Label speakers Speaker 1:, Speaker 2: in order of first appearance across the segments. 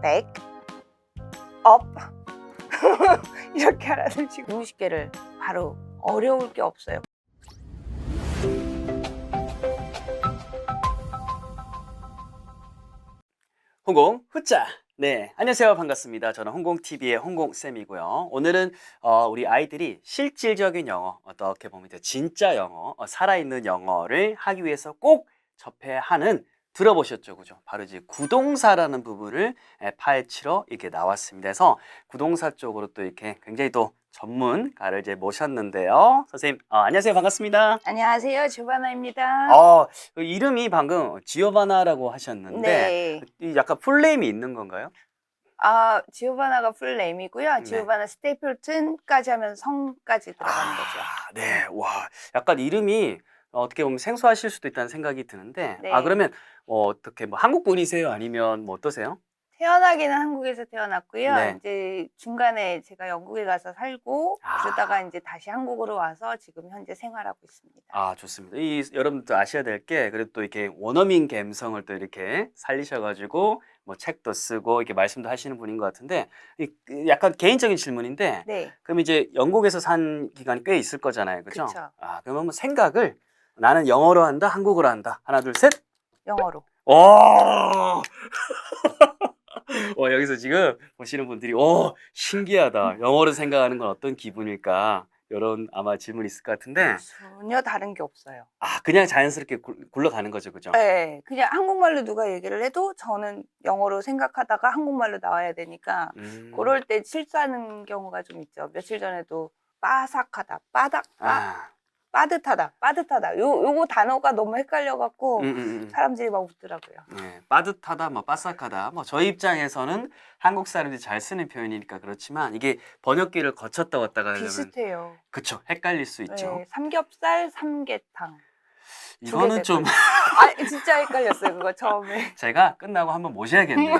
Speaker 1: back, up 이렇게 하라는 식으로 60개를 바로 어려울 게 없어요.
Speaker 2: 홍공 후짜. 네, 안녕하세요. 반갑습니다. 저는 홍공TV의 홍공쌤이고요. 오늘은 우리 아이들이 실질적인 영어, 어떻게 보면 진짜 영어, 살아있는 영어를 하기 위해서 꼭 접해야 하는, 들어보셨죠? 그죠? 바로 이제 구동사라는 부분을 파헤치러 이렇게 나왔습니다. 그래서 구동사 쪽으로 또 이렇게 굉장히 또 전문가를 이제 모셨는데요. 선생님, 안녕하세요. 반갑습니다.
Speaker 1: 안녕하세요, 주바나입니다.
Speaker 2: 그 이름이 방금 지오바나라고 하셨는데,
Speaker 1: 네.
Speaker 2: 약간 풀네임이 있는 건가요?
Speaker 1: 지오바나가 풀네임이고요.
Speaker 2: 네.
Speaker 1: 지오바나 스테이플튼까지 하면 성까지 들어가는 거죠.
Speaker 2: 네. 와, 약간 이름이 어떻게 보면 생소하실 수도 있다는 생각이 드는데,
Speaker 1: 네.
Speaker 2: 그러면 어떻게 뭐 한국 분이세요? 아니면 뭐 어떠세요?
Speaker 1: 태어나기는 한국에서 태어났고요.
Speaker 2: 네.
Speaker 1: 이제 중간에 제가 영국에 가서 살고 그러다가 이제 다시 한국으로 와서 지금 현재 생활하고 있습니다.
Speaker 2: 좋습니다. 여러분도 아셔야 될 게, 그래도 또 이렇게 원어민 감성을 또 이렇게 살리셔가지고 뭐 책도 쓰고 이렇게 말씀도 하시는 분인 것 같은데, 약간 개인적인 질문인데,
Speaker 1: 네.
Speaker 2: 그럼 이제 영국에서 산 기간이 꽤 있을 거잖아요, 그죠?
Speaker 1: 그쵸.
Speaker 2: 그러면 생각을 나는 영어로 한다, 한국어로 한다. 하나, 둘, 셋.
Speaker 1: 영어로.
Speaker 2: 여기서 지금 보시는 분들이 신기하다. 영어로 생각하는 건 어떤 기분일까? 이런 아마 질문이 있을 것 같은데,
Speaker 1: 전혀 다른 게 없어요.
Speaker 2: 그냥 자연스럽게 굴러가는 거죠, 그죠?
Speaker 1: 네. 그냥 한국말로 누가 얘기를 해도 저는 영어로 생각하다가 한국말로 나와야 되니까 그럴 때 실수하는 경우가 좀 있죠. 며칠 전에도 빠삭하다, 빠듯하다. 요거 단어가 너무 헷갈려갖고 사람들이 막 웃더라고요.
Speaker 2: 네, 빠듯하다, 뭐 바삭하다, 뭐 저희 입장에서는 한국 사람들이 잘 쓰는 표현이니까 그렇지만, 이게 번역기를 거쳤다 왔다 가면
Speaker 1: 비슷해요.
Speaker 2: 그쵸, 헷갈릴 수 있죠.
Speaker 1: 네, 삼겹살, 삼계탕.
Speaker 2: 이거는 좀
Speaker 1: 진짜 헷갈렸어요, 그거 처음에.
Speaker 2: 제가 끝나고 한번 모셔야겠네요.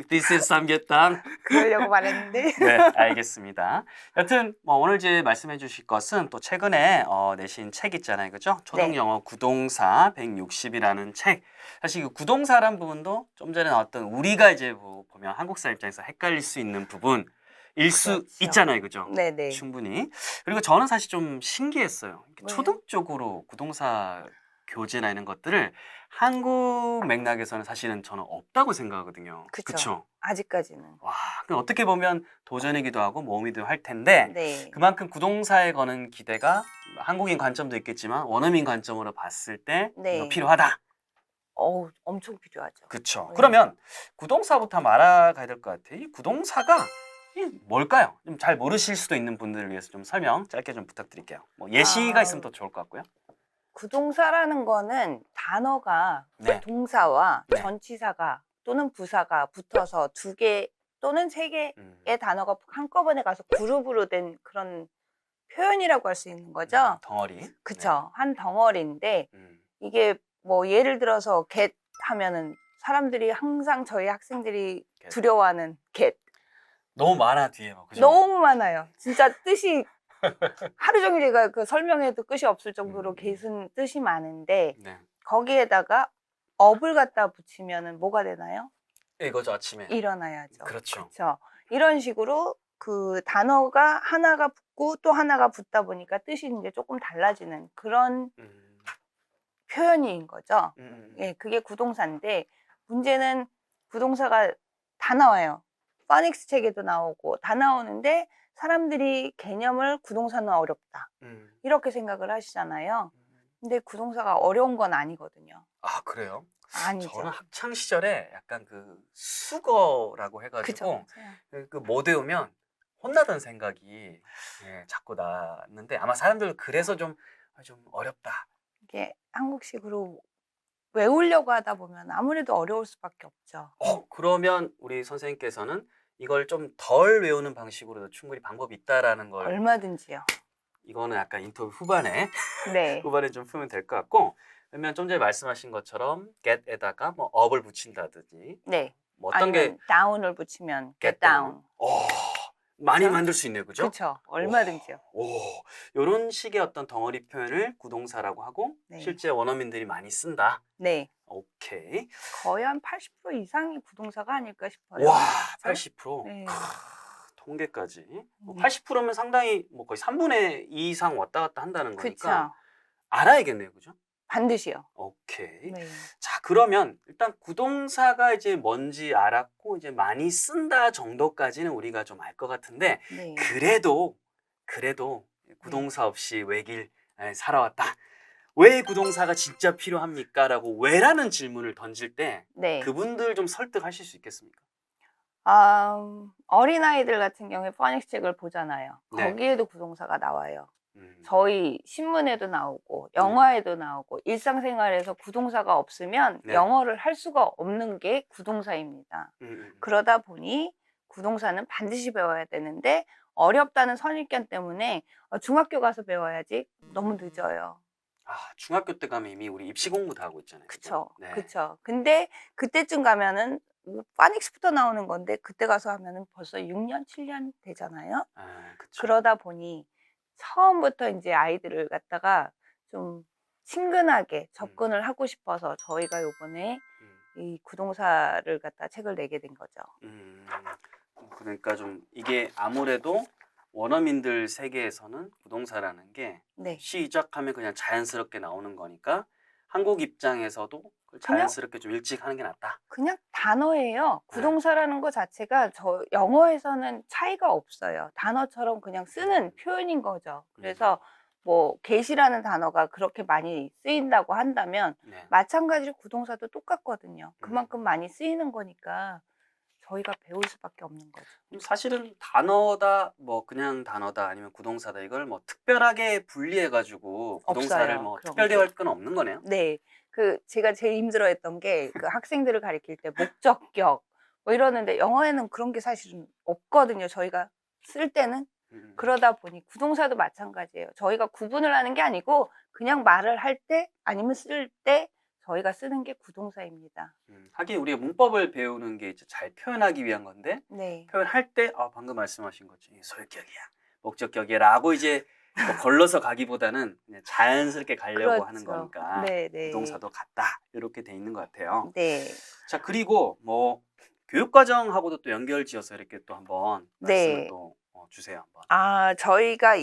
Speaker 2: This is 삼계탕.
Speaker 1: 그러려고 말했는데.
Speaker 2: 네, 알겠습니다. 여튼 오늘 이제 말씀해 주실 것은 또 최근에 내신 책 있잖아요, 그죠? 초등영어 구동사 160이라는 책. 사실 그 구동사란 부분도 좀 전에 나왔던, 우리가 이제 보면 한국사 입장에서 헷갈릴 수 있는 부분일 수
Speaker 1: 그렇죠.
Speaker 2: 있잖아요, 그죠?
Speaker 1: 네네.
Speaker 2: 충분히. 그리고 저는 사실 좀 신기했어요.
Speaker 1: 왜요?
Speaker 2: 초등적으로 구동사 교재나 이런 것들을 한국 맥락에서는 사실은 저는 없다고 생각하거든요.
Speaker 1: 그쵸. 아직까지는.
Speaker 2: 와, 그럼 어떻게 보면 도전이기도 하고 모험이기도 할 텐데,
Speaker 1: 네.
Speaker 2: 그만큼 구동사에 거는 기대가 한국인 관점도 있겠지만 원어민 관점으로 봤을 때
Speaker 1: 네.
Speaker 2: 이거 필요하다.
Speaker 1: 엄청 필요하죠.
Speaker 2: 그쵸.
Speaker 1: 네.
Speaker 2: 그러면 구동사부터 한번 알아가야 될 것 같아요. 이 구동사가 뭘까요? 좀 잘 모르실 수도 있는 분들을 위해서 좀 설명 짧게 좀 부탁드릴게요. 뭐 예시가 있으면 더 좋을 것 같고요.
Speaker 1: 구동사라는 거는 단어가
Speaker 2: 네.
Speaker 1: 동사와
Speaker 2: 네.
Speaker 1: 전치사가 또는 부사가 붙어서 2개 또는 3개의 단어가 한꺼번에 가서 그룹으로 된 그런 표현이라고 할 수 있는 거죠.
Speaker 2: 덩어리.
Speaker 1: 그쵸. 한 덩어리인데
Speaker 2: 네.
Speaker 1: 이게 뭐 예를 들어서 get 하면은 사람들이 항상 저희 학생들이
Speaker 2: get.
Speaker 1: 두려워하는 get.
Speaker 2: 너무 많아 뒤에 뭐, 그죠?
Speaker 1: 너무 많아요. 진짜 뜻이 하루 종일 제가 그 설명해도 끝이 없을 정도로 get은 뜻이 많은데
Speaker 2: 네.
Speaker 1: 거기에다가 up을 갖다 붙이면은 뭐가 되나요?
Speaker 2: 이거죠, 아침에.
Speaker 1: 일어나야죠.
Speaker 2: 그렇죠.
Speaker 1: 그렇죠. 이런 식으로 그 단어가 하나가 붙고 또 하나가 붙다 보니까 뜻이 이제 조금 달라지는 그런 표현인 거죠. 예, 그게 구동사인데 문제는 구동사가 다 나와요. 파닉스 책에도 나오고 다 나오는데 사람들이 개념을 구동사는 어렵다. 이렇게 생각을 하시잖아요. 근데 구동사가 어려운 건 아니거든요.
Speaker 2: 그래요?
Speaker 1: 아니죠.
Speaker 2: 저는 학창 시절에 약간 그 수거라고 해가지고
Speaker 1: 그쵸.
Speaker 2: 그 못 외우면 혼나던 생각이 자꾸 났는데, 아마 사람들 그래서 좀 어렵다.
Speaker 1: 이게 한국식으로 외우려고 하다 보면 아무래도 어려울 수밖에 없죠.
Speaker 2: 그러면 우리 선생님께서는 이걸 좀 덜 외우는 방식으로도 충분히 방법이 있다라는 걸,
Speaker 1: 얼마든지요.
Speaker 2: 이거는 약간 인터뷰 후반에
Speaker 1: 네.
Speaker 2: 후반에 좀 풀면 될 것 같고, 그러면 좀 전에 말씀하신 것처럼 get에다가 뭐 up을 붙인다든지,
Speaker 1: 네.
Speaker 2: 뭐 어떤 게
Speaker 1: 아니면 down을 붙이면
Speaker 2: get
Speaker 1: get down.
Speaker 2: 많이
Speaker 1: 그쵸?
Speaker 2: 만들 수 있네요, 그죠?
Speaker 1: 그렇죠. 얼마든지요.
Speaker 2: 오, 이런 식의 어떤 덩어리 표현을 구동사라고 하고
Speaker 1: 네.
Speaker 2: 실제 원어민들이 많이 쓴다.
Speaker 1: 네.
Speaker 2: 오케이.
Speaker 1: 거의 한 80% 이상이 부동사가 아닐까 싶어요.
Speaker 2: 와,
Speaker 1: 그쵸?
Speaker 2: 80%.
Speaker 1: 네.
Speaker 2: 통계까지.
Speaker 1: 음.
Speaker 2: 80%면 상당히 뭐 거의 3분의 2 이상 왔다 갔다 한다는 거니까
Speaker 1: 그쵸.
Speaker 2: 알아야겠네요, 그죠?
Speaker 1: 반드시요.
Speaker 2: 오케이.
Speaker 1: 네.
Speaker 2: 자, 그러면 일단 구동사가 이제 뭔지 알았고 이제 많이 쓴다 정도까지는 우리가 좀 알 것 같은데
Speaker 1: 네.
Speaker 2: 그래도 구동사 없이 외길 살아왔다. 왜 구동사가 진짜 필요합니까? 라고 왜라는 질문을 던질 때
Speaker 1: 네.
Speaker 2: 그분들 좀 설득하실 수 있겠습니까?
Speaker 1: 어린아이들 같은 경우에 포닉스 책을 보잖아요.
Speaker 2: 네.
Speaker 1: 거기에도 구동사가 나와요.
Speaker 2: 음,
Speaker 1: 저희 신문에도 나오고 영화에도 나오고 일상생활에서 구동사가 없으면
Speaker 2: 네.
Speaker 1: 영어를 할 수가 없는 게 구동사입니다.
Speaker 2: 음.
Speaker 1: 그러다 보니 구동사는 반드시 배워야 되는데 어렵다는 선입견 때문에 중학교 가서 배워야지 너무 늦어요.
Speaker 2: 아, 중학교 때 가면 이미 우리 입시 공부 다 하고 있잖아요.
Speaker 1: 그쵸.
Speaker 2: 네.
Speaker 1: 그쵸. 근데 그때쯤 가면은 파닉스부터 나오는 건데 그때 가서 하면은 벌써 6년, 7년 되잖아요.
Speaker 2: 아, 그쵸.
Speaker 1: 그러다 보니 처음부터 이제 아이들을 갖다가 좀 친근하게 접근을 하고 싶어서 저희가 요번에
Speaker 2: 음,
Speaker 1: 이 구동사를 갖다 책을 내게 된 거죠.
Speaker 2: 그러니까 좀 이게 아무래도 원어민들 세계에서는 부동사라는 게
Speaker 1: 네.
Speaker 2: 시작하면 그냥 자연스럽게 나오는 거니까 한국 입장에서도 그걸
Speaker 1: 그냥?
Speaker 2: 자연스럽게 좀 일찍 하는 게 낫다.
Speaker 1: 그냥 단어예요.
Speaker 2: 네.
Speaker 1: 구동사라는 거 자체가 저 영어에서는 차이가 없어요. 단어처럼 그냥 쓰는 표현인 거죠. 그래서 뭐 get이라는 단어가 그렇게 많이 쓰인다고 한다면
Speaker 2: 네.
Speaker 1: 마찬가지로 구동사도 똑같거든요. 그만큼 많이 쓰이는 거니까 저희가 배울 수밖에 없는 거죠.
Speaker 2: 그럼 사실은 단어다, 뭐 그냥 단어다 아니면 구동사다 이걸 뭐 특별하게 분리해가지고 구동사를
Speaker 1: 없어요,
Speaker 2: 뭐
Speaker 1: 그런
Speaker 2: 특별히
Speaker 1: 게.
Speaker 2: 할 건 없는 거네요.
Speaker 1: 네. 제가 제일 힘들어했던 게 그 학생들을 가리킬 때 목적격 뭐 이러는데 영어에는 그런 게 사실은 없거든요. 저희가 쓸 때는. 그러다 보니 구동사도 마찬가지예요. 저희가 구분을 하는 게 아니고 그냥 말을 할 때 아니면 쓸 때 저희가 쓰는 게 구동사입니다.
Speaker 2: 하긴 우리가 문법을 배우는 게 이제 잘 표현하기 위한 건데
Speaker 1: 네.
Speaker 2: 표현할 때 방금 말씀하신 것처럼 소유격이야, 목적격이야라고 이제 뭐 걸러서 가기보다는 그냥 자연스럽게 가려고 하는
Speaker 1: 그렇죠.
Speaker 2: 거니까
Speaker 1: 네네.
Speaker 2: 부동사도 같다 이렇게 돼 있는 것 같아요.
Speaker 1: 네.
Speaker 2: 자, 그리고 뭐 교육과정하고도 또 연결지어서 이렇게 또 한번 말씀을
Speaker 1: 네.
Speaker 2: 또 주세요 한번.
Speaker 1: 저희가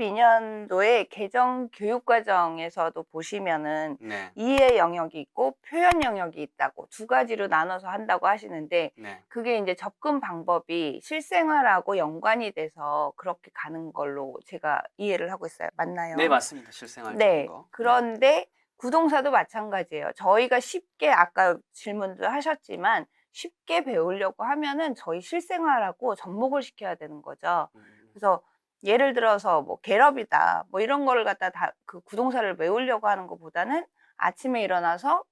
Speaker 1: 2022년도에 개정 교육과정에서도 보시면은
Speaker 2: 네,
Speaker 1: 이해 영역이 있고 표현 영역이 있다고 두 가지로 나눠서 한다고 하시는데
Speaker 2: 네,
Speaker 1: 그게 이제 접근 방법이 실생활하고 연관이 돼서 그렇게 가는 걸로 제가 이해를 하고 있어요. 맞나요?
Speaker 2: 네 맞습니다. 실생활적인
Speaker 1: 네.
Speaker 2: 거.
Speaker 1: 그런데 구동사도 마찬가지예요. 저희가 쉽게 아까 질문도 하셨지만 쉽게 배우려고 하면은 저희 실생활하고 접목을 시켜야 되는 거죠. 그래서 예를 들어서 뭐 겟업이다 뭐 이런 거를 갖다 다 그 구동사를 외우려고 하는 것보다는 아침에 일어나서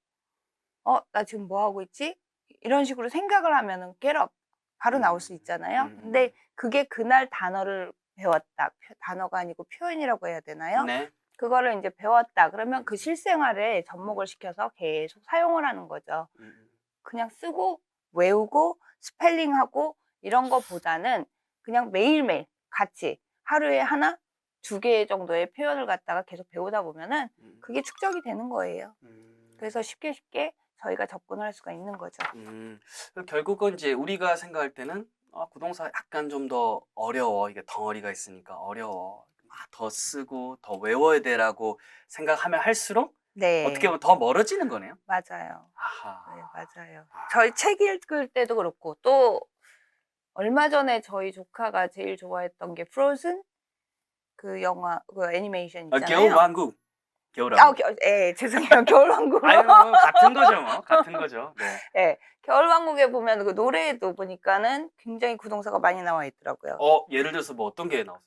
Speaker 1: 나 지금 뭐 하고 있지? 이런 식으로 생각을 하면은 겟업 바로 나올 수 있잖아요. 근데 그게 그날 단어를 배웠다. 단어가 아니고 표현이라고 해야 되나요?
Speaker 2: 네.
Speaker 1: 그거를 이제 배웠다. 그러면 그 실생활에 접목을 시켜서 계속 사용을 하는 거죠. 그냥 쓰고 외우고 스펠링하고 이런 거보다는 그냥 매일매일 같이 하루에 하나, 두 개 정도의 표현을 갖다가 계속 배우다 보면은 그게 축적이 되는 거예요. 그래서 쉽게 저희가 접근을 할 수가 있는 거죠.
Speaker 2: 결국은 이제 우리가 생각할 때는 구동사 약간 좀 더 어려워. 이게 덩어리가 있으니까 어려워. 더 쓰고 더 외워야 돼라고 생각하면 할수록 어떻게
Speaker 1: 네,
Speaker 2: 보면 더 멀어지는 거네요.
Speaker 1: 맞아요.
Speaker 2: 아하.
Speaker 1: 네, 맞아요. 저희 책 읽을 때도 그렇고 또 얼마 전에 저희 조카가 제일 좋아했던 게 프로즌 그 영화 그 애니메이션 있잖아요.
Speaker 2: 겨울왕국. 겨울왕국.
Speaker 1: 죄송해요. 겨울왕국.
Speaker 2: 아유, 뭐 같은 거죠, 뭐. 같은 거죠. 네.
Speaker 1: 네, 겨울왕국에 보면 그 노래에도 보니까는 굉장히 구동사가 많이 나와 있더라고요.
Speaker 2: 예를 들어서 뭐 어떤 게 나왔었어요?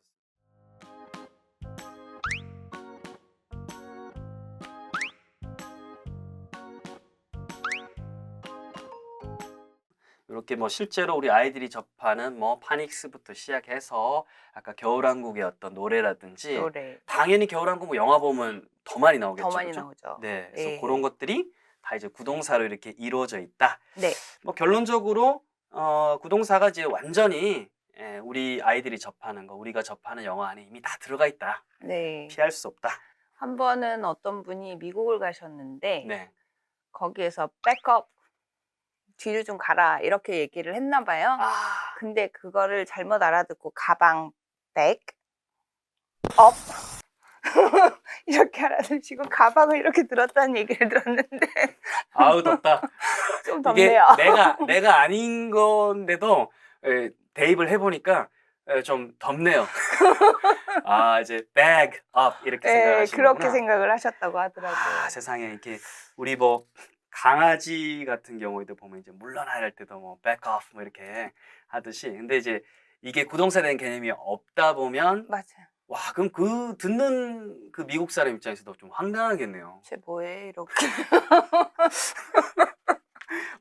Speaker 2: 이렇게 뭐 실제로 우리 아이들이 접하는 뭐 파닉스부터 시작해서 아까 겨울왕국의 어떤 노래라든지
Speaker 1: 노래
Speaker 2: 당연히 겨울왕국 뭐 영화 보면 더 많이 나오겠죠.
Speaker 1: 더 많이
Speaker 2: 그죠?
Speaker 1: 나오죠.
Speaker 2: 네. 그래서
Speaker 1: 네.
Speaker 2: 그런 것들이 다 이제 구동사로 이렇게 이루어져 있다.
Speaker 1: 네,
Speaker 2: 뭐 결론적으로 구동사가 이제 완전히 우리 아이들이 접하는 거, 우리가 접하는 영어 안에 이미 다 들어가 있다.
Speaker 1: 네.
Speaker 2: 피할 수 없다.
Speaker 1: 한 번은 어떤 분이 미국을 가셨는데
Speaker 2: 네.
Speaker 1: 거기에서 백업 뒤로 좀 가라 이렇게 얘기를 했나 봐요.
Speaker 2: 아,
Speaker 1: 근데 그거를 잘못 알아듣고 가방 백 업 이렇게 알아듣시고 가방을 이렇게 들었다는 얘기를 들었는데
Speaker 2: 아우 덥다.
Speaker 1: 좀
Speaker 2: 이게
Speaker 1: 덥네요.
Speaker 2: 내가 아닌 건데도 대입을 해보니까 좀 덥네요. 아, 이제 bag up 이렇게
Speaker 1: 네,
Speaker 2: 생각하시는구나.
Speaker 1: 그렇게 생각을 하셨다고 하더라고요.
Speaker 2: 아, 세상에 이렇게 우리 뭐 강아지 같은 경우에도 보면 이제 물러나야 할 때도 뭐 back off 뭐 이렇게 하듯이, 근데 이제 이게 구동사에 대한 개념이 없다 보면
Speaker 1: 맞아요.
Speaker 2: 와, 그럼 그 듣는 그 미국 사람 입장에서도 좀 황당하겠네요.
Speaker 1: 쟤 뭐해 이렇게.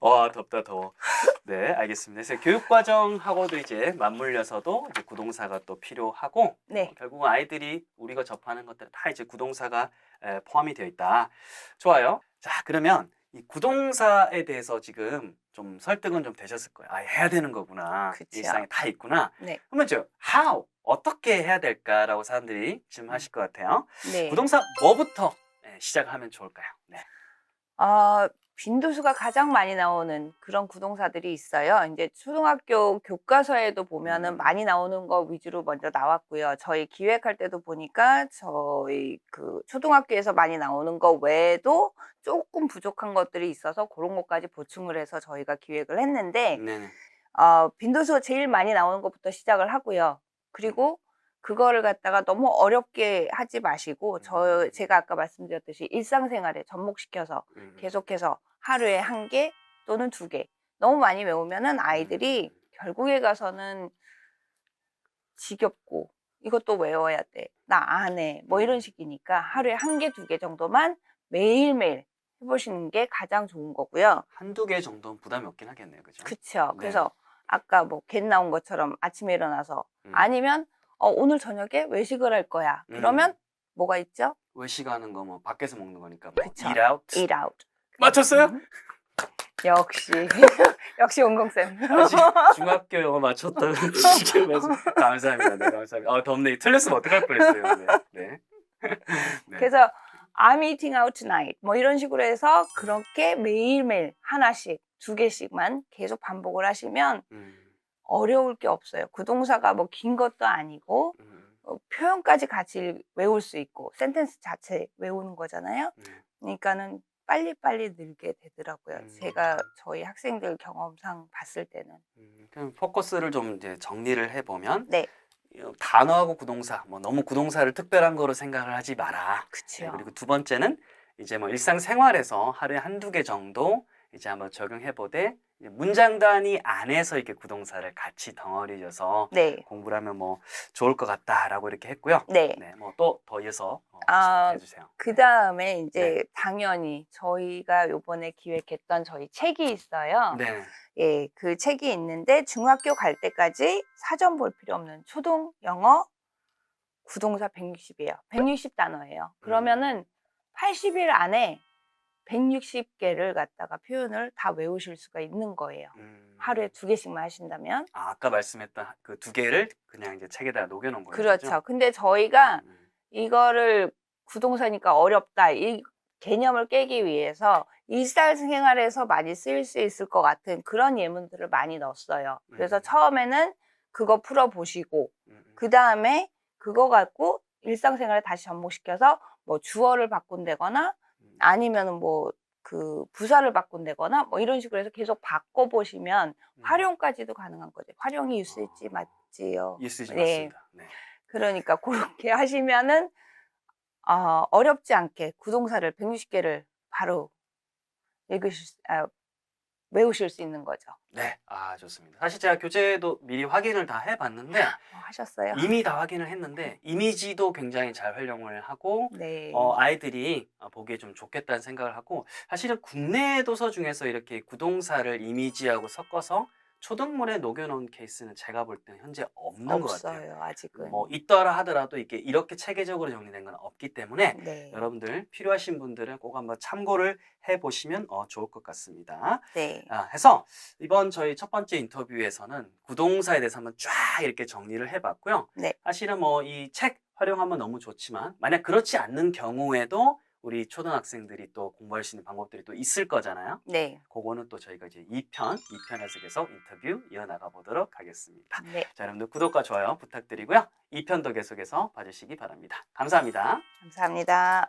Speaker 2: 와, 덥다 더워. 네, 알겠습니다. 그래서 교육과정하고도 이제 맞물려서도 이제 구동사가 또 필요하고,
Speaker 1: 네.
Speaker 2: 결국은 아이들이 우리가 접하는 것들 다 이제 구동사가 포함이 되어 있다. 좋아요. 자, 그러면 이 구동사에 대해서 지금 좀 설득은 좀 되셨을 거예요. 아, 해야 되는 거구나.
Speaker 1: 그쵸.
Speaker 2: 일상에 다 있구나.
Speaker 1: 네.
Speaker 2: 그러면 저 how 어떻게 해야 될까라고 사람들이 질문하실 것 같아요.
Speaker 1: 네.
Speaker 2: 구동사 뭐부터 시작하면 좋을까요? 네.
Speaker 1: 빈도수가 가장 많이 나오는 그런 구동사들이 있어요. 이제 초등학교 교과서에도 보면은 많이 나오는 거 위주로 먼저 나왔고요. 저희 기획할 때도 보니까 저희 그 초등학교에서 많이 나오는 거 외에도 조금 부족한 것들이 있어서 그런 것까지 보충을 해서 저희가 기획을 했는데,
Speaker 2: 네네.
Speaker 1: 빈도수가 제일 많이 나오는 것부터 시작을 하고요. 그리고 그거를 갖다가 너무 어렵게 하지 마시고 제가 아까 말씀드렸듯이 일상생활에 접목시켜서 계속해서 하루에 1개 또는 2개 너무 많이 외우면은 아이들이 결국에 가서는 지겹고 이것도 외워야 돼. 나 안 해. 뭐 이런 식이니까 하루에 1개, 2개 정도만 매일매일 해보시는 게 가장 좋은 거고요.
Speaker 2: 한두 개 정도는 부담이 없긴 하겠네요. 그죠?
Speaker 1: 그쵸.
Speaker 2: 네.
Speaker 1: 그래서 아까 뭐 겟 나온 것처럼 아침에 일어나서 아니면 오늘 저녁에 외식을 할 거야. 그러면 뭐가 있죠?
Speaker 2: 외식하는 거 뭐 밖에서 먹는 거니까 뭐
Speaker 1: 그쵸.
Speaker 2: eat out.
Speaker 1: Eat out.
Speaker 2: 맞췄어요?
Speaker 1: 역시 역시 온공쌤.
Speaker 2: 아직 중학교 영어 맞췄다고 지켜봐서 감사합니다. 네, 감사합니다. 덥네. 틀렸으면 어떡할 뻔했어요. 네. 네. 네.
Speaker 1: 그래서 I'm eating out tonight 뭐 이런 식으로 해서 그렇게 매일매일 하나씩 2개씩만 계속 반복을 하시면 어려울 게 없어요. 구동사가 뭐 긴 것도 아니고 표현까지 같이 외울 수 있고 센텐스 자체 외우는 거잖아요. 그러니까는 빨리빨리 늘게 되더라고요. 제가 저희 학생들 경험상 봤을 때는.
Speaker 2: 그럼 포커스를 좀 이제 정리를 해보면,
Speaker 1: 네.
Speaker 2: 단어하고 구동사, 뭐 너무 구동사를 특별한 거로 생각을 하지 마라.
Speaker 1: 그쵸.
Speaker 2: 네, 그리고 두 번째는 이제 뭐 일상생활에서 하루에 한두 개 정도 이제 한번 적용해보되, 문장 단위 안에서 이렇게 구동사를 같이 덩어리져서
Speaker 1: 네.
Speaker 2: 공부를 하면 뭐 좋을 것 같다라고 이렇게 했고요.
Speaker 1: 네.
Speaker 2: 네, 뭐 또 더 이어서 해주세요.
Speaker 1: 그 다음에 이제
Speaker 2: 네.
Speaker 1: 당연히 저희가 요번에 기획했던 저희 책이 있어요.
Speaker 2: 네.
Speaker 1: 예, 그 책이 있는데 중학교 갈 때까지 사전 볼 필요 없는 초등 영어 구동사 160이에요. 160단어예요. 그러면은 80일 안에 160개를 갖다가 표현을 다 외우실 수가 있는 거예요. 하루에 2개씩만 하신다면.
Speaker 2: 아까 말씀했던 그 2개를 그냥 이제 책에다 녹여놓은 거예요.
Speaker 1: 그렇죠. 근데 저희가 이거를 구동사니까 어렵다. 이 개념을 깨기 위해서 일상생활에서 많이 쓰일 수 있을 것 같은 그런 예문들을 많이 넣었어요. 그래서 처음에는 그거 풀어보시고 그 다음에 그거 갖고 일상생활에 다시 접목시켜서 뭐 주어를 바꾼다거나 아니면은 뭐 그 부사를 바꾼다거나 뭐 이런 식으로 해서 계속 바꿔보시면 활용까지도 가능한 거죠. 활용이 유스지 맞지요.
Speaker 2: 유스지
Speaker 1: 네.
Speaker 2: 맞습니다. 네.
Speaker 1: 그러니까 그렇게 하시면은 어렵지 않게 구동사를 160개를 바로 외우실 수 있는 거죠.
Speaker 2: 네, 좋습니다. 사실 제가 교재도 미리 확인을 다 해봤는데
Speaker 1: 하셨어요?
Speaker 2: 이미 다 확인을 했는데 이미지도 굉장히 잘 활용을 하고
Speaker 1: 네.
Speaker 2: 아이들이 보기에 좀 좋겠다는 생각을 하고, 사실은 국내 도서 중에서 이렇게 구동사를 이미지하고 섞어서 초등물에 녹여놓은 케이스는 제가 볼 때는 현재 없는 것 같아요.
Speaker 1: 없어요, 아직은.
Speaker 2: 뭐 있더라 하더라도 이렇게 체계적으로 정리된 건 없기 때문에
Speaker 1: 네.
Speaker 2: 여러분들 필요하신 분들은 꼭 한번 참고를 해보시면 좋을 것 같습니다.
Speaker 1: 네.
Speaker 2: 해서 이번 저희 첫 번째 인터뷰에서는 구동사에 대해서 한번 쫙 이렇게 정리를 해봤고요.
Speaker 1: 네.
Speaker 2: 사실은 뭐 이 책 활용하면 너무 좋지만 만약 그렇지 않는 경우에도 우리 초등학생들이 또 공부할 수 있는 방법들이 또 있을 거잖아요.
Speaker 1: 네.
Speaker 2: 그거는 또 저희가 이제 2편 해석에서 인터뷰 이어나가 보도록 하겠습니다.
Speaker 1: 네.
Speaker 2: 자, 여러분들 구독과 좋아요 부탁드리고요. 2편도 계속해서 봐주시기 바랍니다. 감사합니다.
Speaker 1: 감사합니다.